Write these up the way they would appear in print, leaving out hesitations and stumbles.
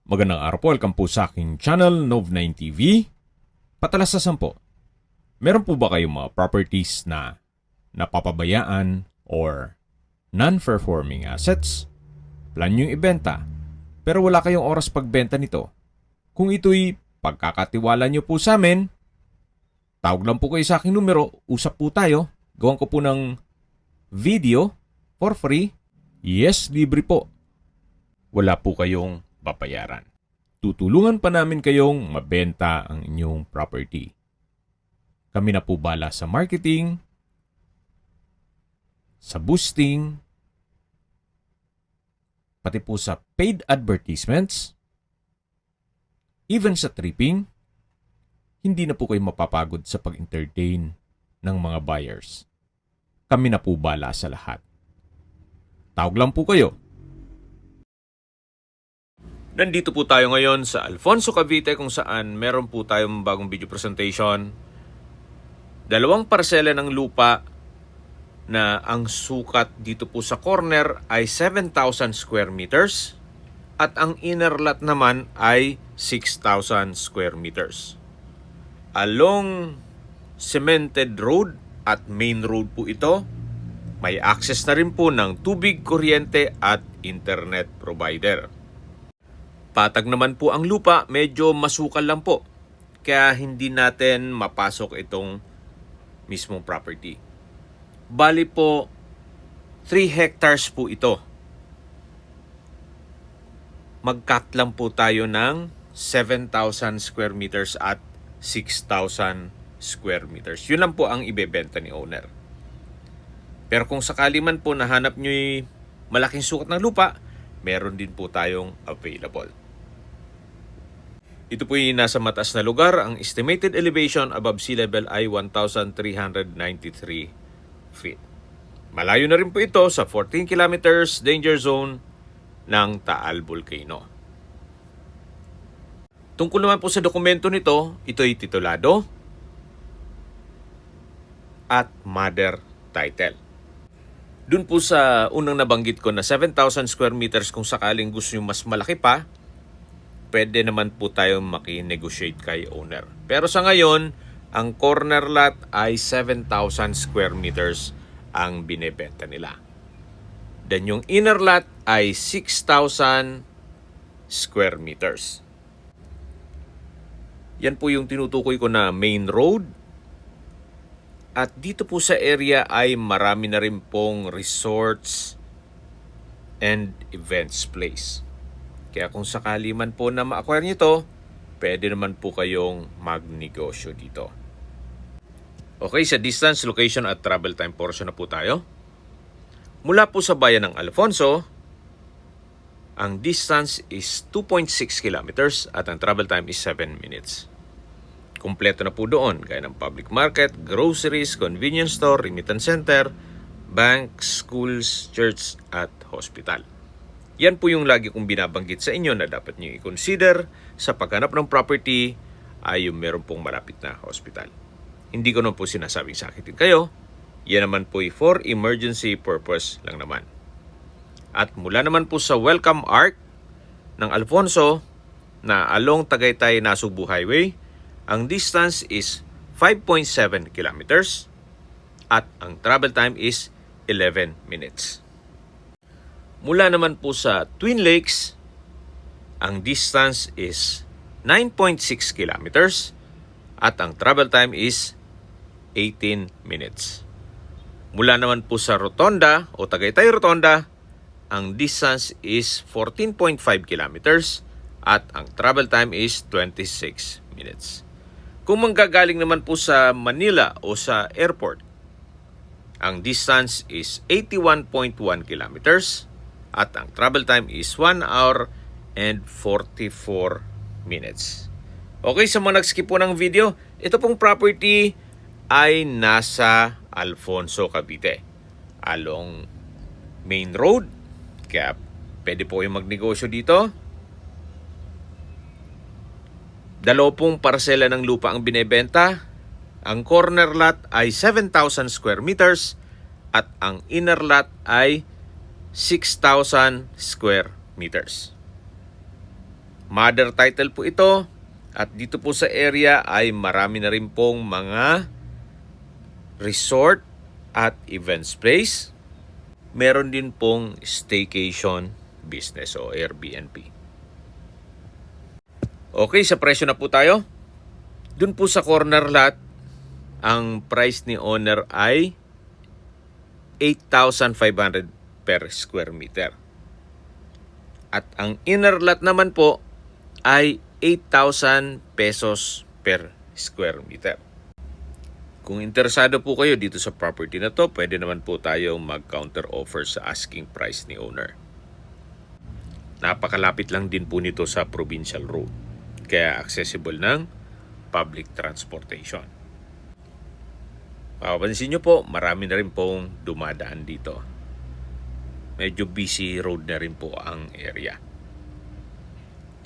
Magandang araw po, welcome po sa aking channel, Nov9 TV. Patalasasan po, meron po ba kayong mga properties na napapabayaan or non-performing assets? Plan nyo ibenta, pero wala kayong oras pagbenta nito. Kung ito'y pagkakatiwala nyo po sa amin, tawag lang po kayo sa aking numero, usap po tayo, gawan ko po ng video for free. Yes, libre po. Wala po kayong babayaran. Tutulungan pa namin kayong mabenta ang inyong property. Kami na po bala sa marketing, sa boosting, pati po sa paid advertisements, even sa tripping. Hindi na po kayo mapapagod sa pag-entertain ng mga buyers. Kami na po bala sa lahat. Tawag lang po kayo. Nandito po tayo ngayon sa Alfonso, Cavite kung saan meron po tayong bagong video presentation. Dalawang parsela ng lupa na ang sukat dito po sa corner ay 7,000 square meters at ang inner lot naman ay 6,000 square meters. Along cemented road at main road po ito, may access na rin po ng tubig, kuryente at internet provider. Patag naman po ang lupa, medyo masukal lang po. Kaya hindi natin mapasok itong mismong property. Bali po, 3 hectares po ito. Mag-cut lang po tayo ng 7,000 square meters at 6,000 square meters. Yun lang po ang ibebenta ni owner. Pero kung sakali man po nahanap nyo yung malaking sukat ng lupa, meron din po tayong available. Ito po yung nasa mataas na lugar. Ang estimated elevation above sea level ay 1,393 feet. Malayo na rin po ito sa 14 kilometers danger zone ng Taal Volcano. Tungkol naman po sa dokumento nito, ito ay titulado at mother title. Dun po sa unang nabanggit ko na 7,000 square meters, kung sakaling gusto nyo mas malaki pa, pwede naman po tayong maki-negotiate kay owner. Pero sa ngayon, ang corner lot ay 7,000 square meters ang binebenta nila. Then yung inner lot ay 6,000 square meters. Yan po yung tinutukoy ko na main road. At dito po sa area ay marami na rin pong resorts and events place. Kaya kung sakali man po na ma-acquire nyo ito, pwede naman po kayong magnegosyo dito. Okay, sa distance, location at travel time portion na po tayo. Mula po sa bayan ng Alfonso, ang distance is 2.6 kilometers at ang travel time is 7 minutes. Kompleto na po doon, gaya ng public market, groceries, convenience store, remittance center, bank, schools, church at hospital. Yan po yung lagi kong binabanggit sa inyo na dapat nyo i-consider sa paghanap ng property ay yung meron pong malapit na hospital. Hindi ko naman po sinasabing sakitin kayo. Yan naman po for emergency purpose lang naman. At mula naman po sa Welcome Arc ng Alfonso na along Tagaytay-Nasugbu Highway, ang distance is 5.7 kilometers at ang travel time is 11 minutes. Mula naman po sa Twin Lakes, ang distance is 9.6 kilometers at ang travel time is 18 minutes. Mula naman po sa Rotonda o Tagaytay Rotonda, ang distance is 14.5 kilometers at ang travel time is 26 minutes. Kung manggagaling naman po sa Manila o sa airport, ang distance is 81.1 kilometers at ang travel time is 1 hour and 44 minutes. Okay, sa mga nag-skip po ng video, ito pong property ay nasa Alfonso, Cavite. Along main road. Kaya pwede po yung magnegosyo dito. Dalawa pong parsela ng lupa ang binebenta. Ang corner lot ay 7,000 square meters at ang inner lot ay 6,000 square meters. Mother title po ito. At dito po sa area ay marami na rin pong mga resort at events place. Meron din pong staycation business o Airbnb. Okay, sa presyo na po tayo. Dun po sa corner lot, ang price ni owner ay 8,500 per square meter. At ang inner lot naman po ay 8,000 pesos per square meter. Kung interesado po kayo dito sa property na to, pwede naman po tayong mag-counter offer sa asking price ni owner. Napakalapit lang din po nito sa provincial road, kaya accessible ng public transportation. Papansin nyo po, marami na rin pong dumadaan dito. Medyo busy road na rin po ang area.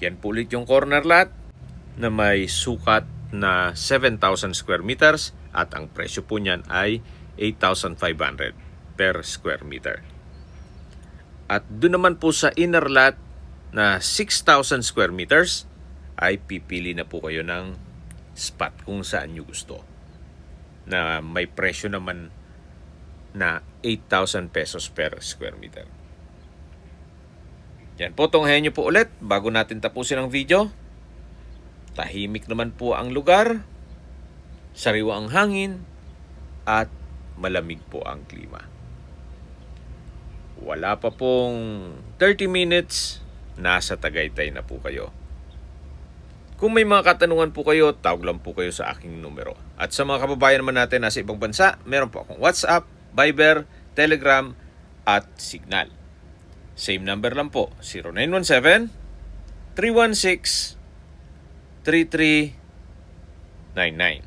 Yan po ulit yung corner lot na may sukat na 7,000 square meters at ang presyo po niyan ay 8,500 per square meter. At doon naman po sa inner lot na 6,000 square meters ay pipili na po kayo ng spot kung saan nyo gusto, na may presyo naman na 8,000 pesos per square meter. Yan po, tunghayan nyo po ulit bago natin tapusin ang video. Tahimik naman po ang lugar, sariwa ang hangin, at malamig po ang klima. Wala pa pong 30 minutes, nasa Tagaytay na po kayo. Kung may mga katanungan po kayo, tawag lang po kayo sa aking numero. At sa mga kababayan naman natin nasa ibang bansa, meron po akong WhatsApp, Viber, Telegram, at Signal. Same number lang po, 0917-316-3399.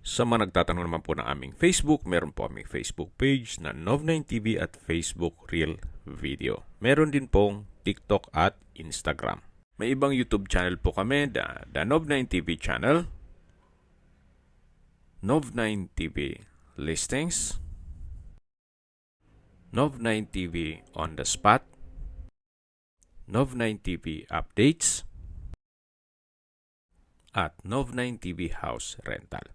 Sa mga nagtatanong naman po ng aming Facebook, meron po aming Facebook page na Nov9TV at Facebook Real Video. Meron din pong TikTok at Instagram. May ibang YouTube channel po kami, the Nov9TV channel, Nov9TV Listings, Nov9TV On The Spot, Nov9TV Updates, at Nov9TV House Rental.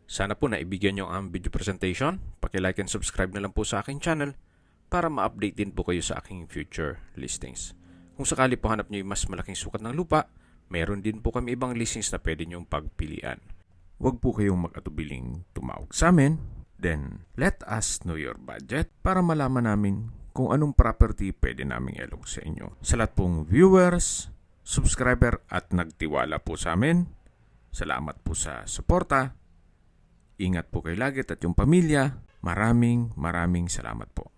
Sana po naibigyan nyo ang video presentation. Paki-like and subscribe na lang po sa aking channel para ma-update din po kayo sa aking future listings. Kung sakali po hanap nyo yung mas malaking sukat ng lupa, meron din po kami ibang listings na pwede nyong pagpilian. Huwag po kayong mag-atubiling tumawag sa amin. Then, let us know your budget para malaman namin kung anong property pwede naming ilog sa inyo. Sa lahat pong viewers, subscriber at nagtiwala po sa amin, salamat po sa suporta. Ingat po kayo lagi at yung pamilya. Maraming salamat po.